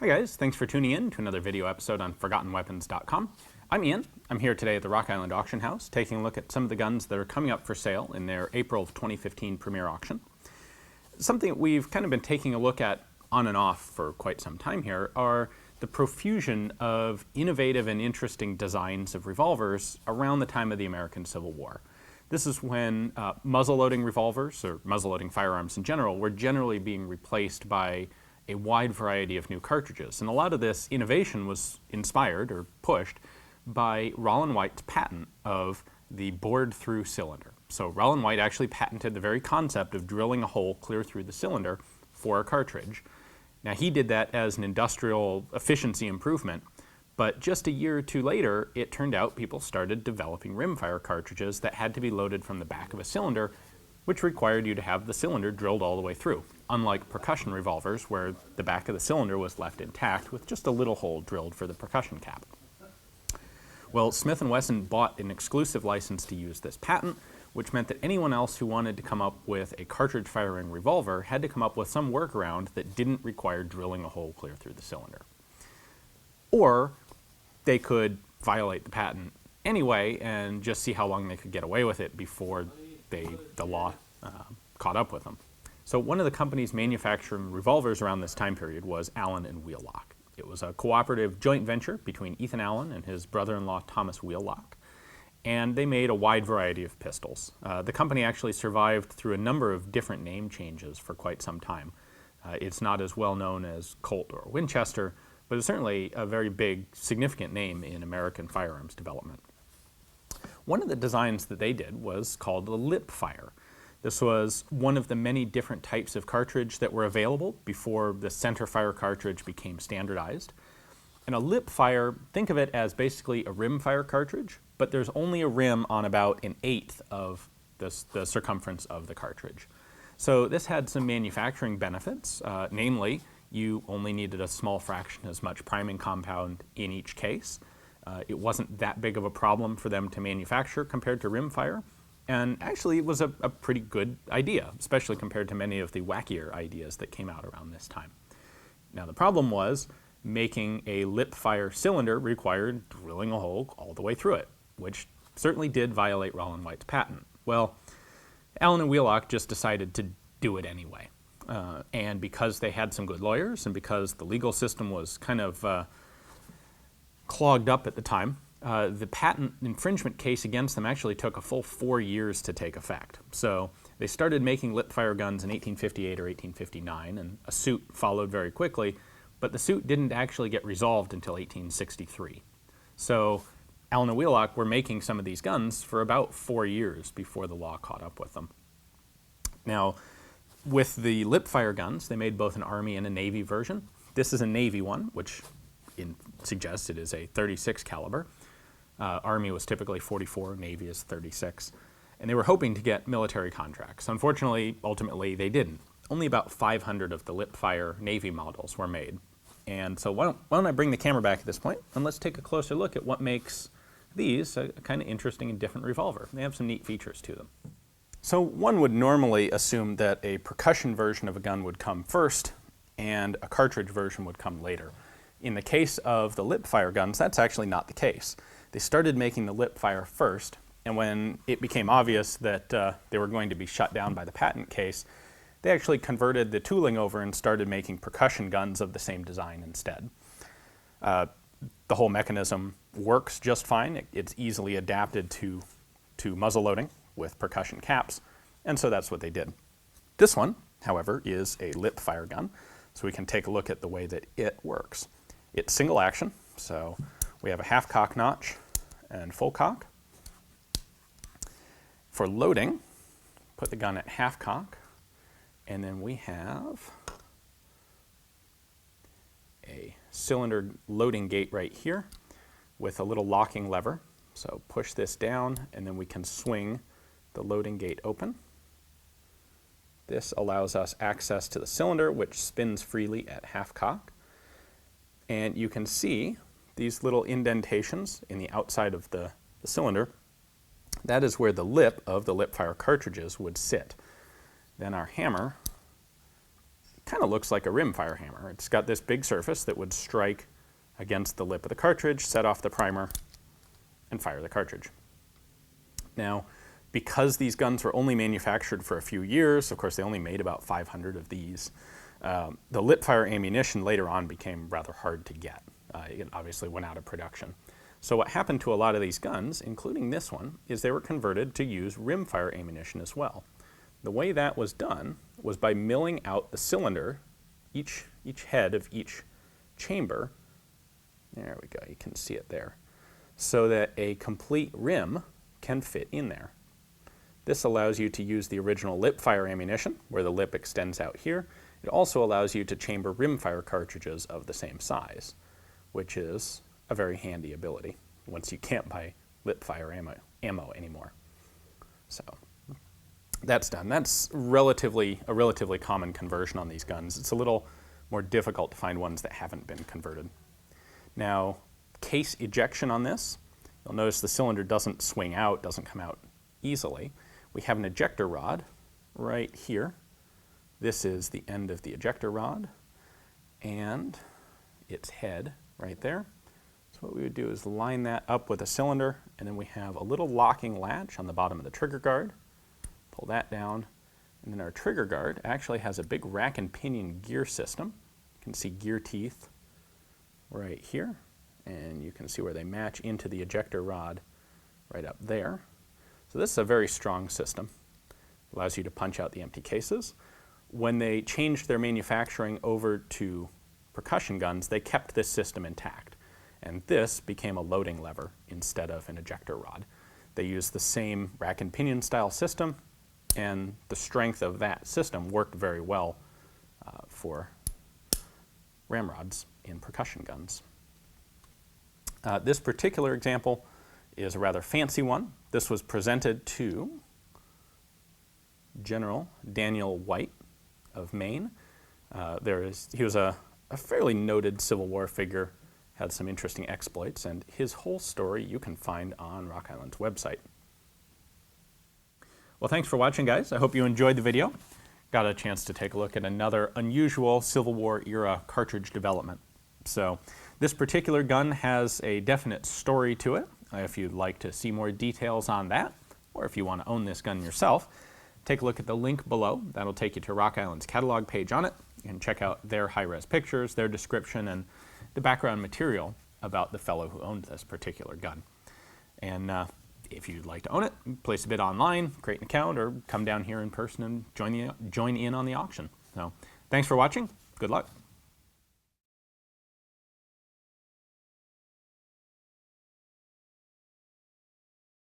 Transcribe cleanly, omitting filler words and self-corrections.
Hi guys, thanks for tuning in to another video episode on ForgottenWeapons.com. I'm Ian. I'm here today at the Rock Island Auction House taking a look at some of the guns that are coming up for sale in their April of 2015 premiere auction. Something that we've kind of been taking a look at on and off for quite some time here are the profusion of innovative and interesting designs of revolvers around the time of the American Civil War. This is when muzzle-loading revolvers, or muzzle-loading firearms in general, were generally being replaced by a wide variety of new cartridges. And a lot of this innovation was inspired or pushed by Rollin White's patent of the bored-through cylinder. So Rollin White actually patented the very concept of drilling a hole clear through the cylinder for a cartridge. Now he did that as an industrial efficiency improvement, but just a year or two later, it turned out people started developing rimfire cartridges that had to be loaded from the back of a cylinder, which required you to have the cylinder drilled all the way through, unlike percussion revolvers where the back of the cylinder was left intact with just a little hole drilled for the percussion cap. Well, Smith & Wesson bought an exclusive license to use this patent, which meant that anyone else who wanted to come up with a cartridge firing revolver had to come up with some workaround that didn't require drilling a hole clear through the cylinder. Or they could violate the patent anyway and just see how long they could get away with it before the law caught up with them. So one of the companies manufacturing revolvers around this time period was Allen and Wheelock. It was a cooperative joint venture between Ethan Allen and his brother-in-law Thomas Wheelock, and they made a wide variety of pistols. The company actually survived through a number of different name changes for quite some time. It's not as well known as Colt or Winchester, but it's certainly a very big, significant name in American firearms development. One of the designs that they did was called a Lipfire. This was one of the many different types of cartridge that were available before the centerfire cartridge became standardized. And a Lipfire, think of it as basically a rimfire cartridge, but there's only a rim on about an eighth of the circumference of the cartridge. So this had some manufacturing benefits, namely, you only needed a small fraction as much priming compound in each case. It wasn't that big of a problem for them to manufacture compared to rimfire, and actually it was a pretty good idea, especially compared to many of the wackier ideas that came out around this time. Now the problem was making a Lipfire cylinder required drilling a hole all the way through it, which certainly did violate Rollin White's patent. Well, Allen and Wheelock just decided to do it anyway. And because they had some good lawyers and because the legal system was kind of clogged up at the time, the patent infringement case against them actually took a full 4 years to take effect. So they started making Lipfire guns in 1858 or 1859, and a suit followed very quickly, but the suit didn't actually get resolved until 1863. So Allen and Wheelock were making some of these guns for about 4 years before the law caught up with them. Now, with the Lipfire guns, they made both an Army and a Navy version. This is a Navy one, which suggests it is a 36 caliber. Army was typically 44, Navy is 36. And they were hoping to get military contracts. Unfortunately, ultimately, they didn't. Only about 500 of the Lipfire Navy models were made. And so why don't I bring the camera back at this point, and let's take a closer look at what makes these a kind of interesting and different revolver. They have some neat features to them. So one would normally assume that a percussion version of a gun would come first and a cartridge version would come later. In the case of the Lipfire guns, that's actually not the case. They started making the Lipfire first, and when it became obvious that they were going to be shut down by the patent case, they actually converted the tooling over and started making percussion guns of the same design instead. The whole mechanism works just fine. It's easily adapted to muzzle loading with percussion caps, and so that's what they did. This one, however, is a Lipfire gun, so we can take a look at the way that it works. It's single action, so we have a half cock notch and full cock. For loading, put the gun at half cock, and then we have a cylinder loading gate right here with a little locking lever. So push this down, and then we can swing the loading gate open. This allows us access to the cylinder, which spins freely at half cock. And you can see these little indentations in the outside of the cylinder. That is where the lip of the Lipfire cartridges would sit. Then our hammer kind of looks like a rimfire hammer. It's got this big surface that would strike against the lip of the cartridge, set off the primer, and fire the cartridge. Now, because these guns were only manufactured for a few years, of course they only made about 500 of these, the Lipfire ammunition later on became rather hard to get. It obviously went out of production. So what happened to a lot of these guns, including this one, is they were converted to use rimfire ammunition as well. The way that was done was by milling out the cylinder, each head of each chamber. There we go, you can see it there. So that a complete rim can fit in there. This allows you to use the original Lipfire ammunition, where the lip extends out here. It also allows you to chamber rimfire cartridges of the same size, which is a very handy ability once you can't buy Lipfire ammo anymore. So that's done. That's a relatively common conversion on these guns. It's a little more difficult to find ones that haven't been converted. Now, case ejection on this, you'll notice the cylinder doesn't swing out, doesn't come out easily. We have an ejector rod right here. This is the end of the ejector rod and its head right there. So what we would do is line that up with a cylinder, and then we have a little locking latch on the bottom of the trigger guard. Pull that down, and then our trigger guard actually has a big rack and pinion gear system. You can see gear teeth right here, and you can see where they match into the ejector rod right up there. So this is a very strong system. It allows you to punch out the empty cases. When they changed their manufacturing over to percussion guns, they kept this system intact, and this became a loading lever instead of an ejector rod. They used the same rack and pinion style system, and the strength of that system worked very well for ramrods in percussion guns. This particular example is a rather fancy one. This was presented to General Daniel White of Maine. He was a fairly noted Civil War figure, had some interesting exploits, and his whole story you can find on Rock Island's website. Well, thanks for watching, guys. I hope you enjoyed the video. Got a chance to take a look at another unusual Civil War era cartridge development. So this particular gun has a definite story to it. If you'd like to see more details on that, or if you want to own this gun yourself, take a look at the link below. That'll take you to Rock Island's catalog page on it. You can check out their high-res pictures, their description, and the background material about the fellow who owned this particular gun. And if you'd like to own it, place a bid online, create an account, or come down here in person and join in on the auction. So thanks for watching. Good luck.